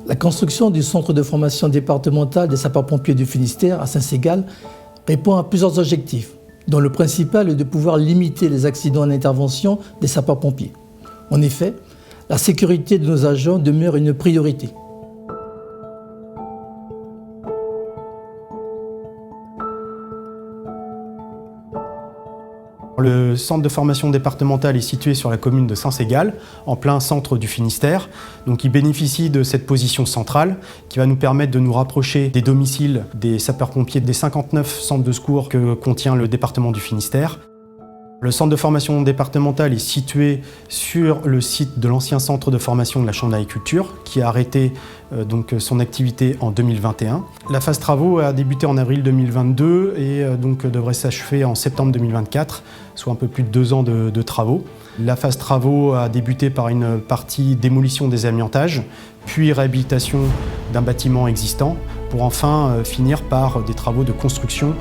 La construction du centre de formation départemental des sapeurs-pompiers du Finistère à Saint-Ségal répond à plusieurs objectifs, dont le principal est de pouvoir limiter les accidents en intervention des sapeurs-pompiers. En effet, la sécurité de nos agents demeure une priorité. Le centre de formation départemental est situé sur la commune de Saint-Ségal, en plein centre du Finistère. Donc il bénéficie de cette position centrale qui va nous permettre de nous rapprocher des domiciles des sapeurs-pompiers des 59 centres de secours que contient le département du Finistère. Le centre de formation départemental est situé sur le site de l'ancien centre de formation de la Chambre d'agriculture qui a arrêté son activité en 2021. La phase travaux a débuté en avril 2022 et devrait s'achever en septembre 2024, soit un peu plus de 2 ans de travaux. La phase travaux a débuté par une partie démolition des amiantages, puis réhabilitation d'un bâtiment existant, pour enfin finir par des travaux de construction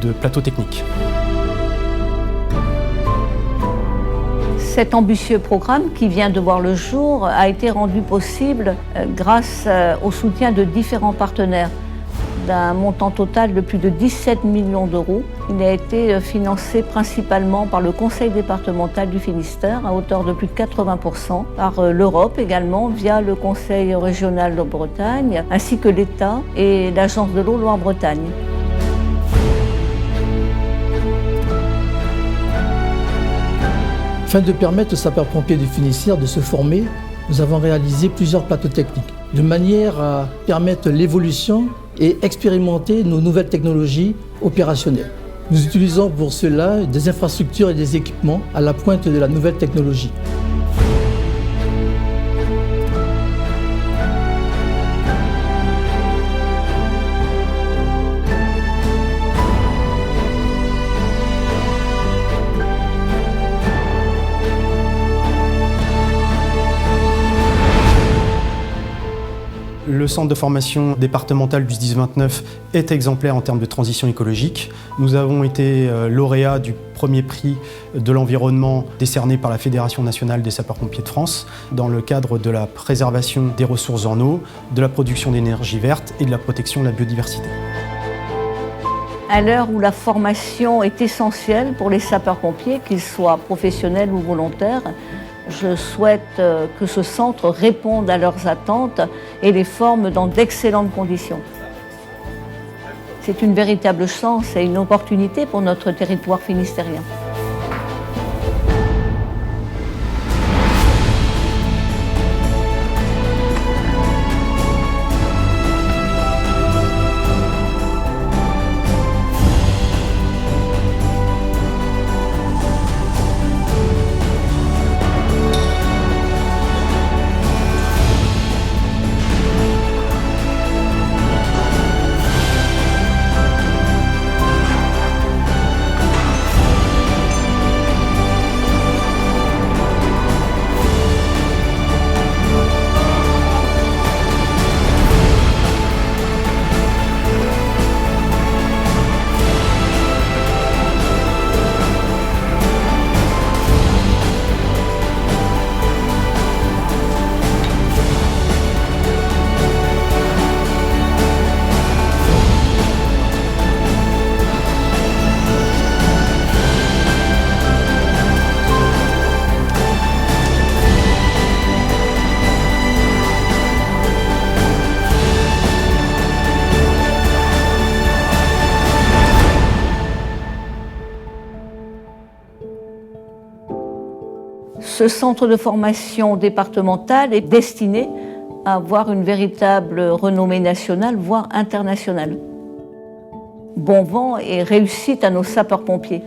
de plateaux techniques. Cet ambitieux programme qui vient de voir le jour a été rendu possible grâce au soutien de différents partenaires d'un montant total de plus de 17 millions d'euros. Il a été financé principalement par le Conseil départemental du Finistère à hauteur de plus de 80%, par l'Europe également via le Conseil régional de Bretagne, ainsi que l'État et l'Agence de l'eau Loire-Bretagne. Afin de permettre aux sapeurs-pompiers du Finistère de se former, nous avons réalisé plusieurs plateaux techniques, de manière à permettre l'évolution et expérimenter nos nouvelles technologies opérationnelles. Nous utilisons pour cela des infrastructures et des équipements à la pointe de la nouvelle technologie. Le centre de formation départemental du SDIS-29 est exemplaire en termes de transition écologique. Nous avons été lauréats du premier prix de l'environnement décerné par la Fédération nationale des sapeurs-pompiers de France dans le cadre de la préservation des ressources en eau, de la production d'énergie verte et de la protection de la biodiversité. À l'heure où la formation est essentielle pour les sapeurs-pompiers, qu'ils soient professionnels ou volontaires, je souhaite que ce centre réponde à leurs attentes et les forme dans d'excellentes conditions. C'est une véritable chance et une opportunité pour notre territoire finistérien. Ce centre de formation départemental est destiné à avoir une véritable renommée nationale, voire internationale. Bon vent et réussite à nos sapeurs-pompiers.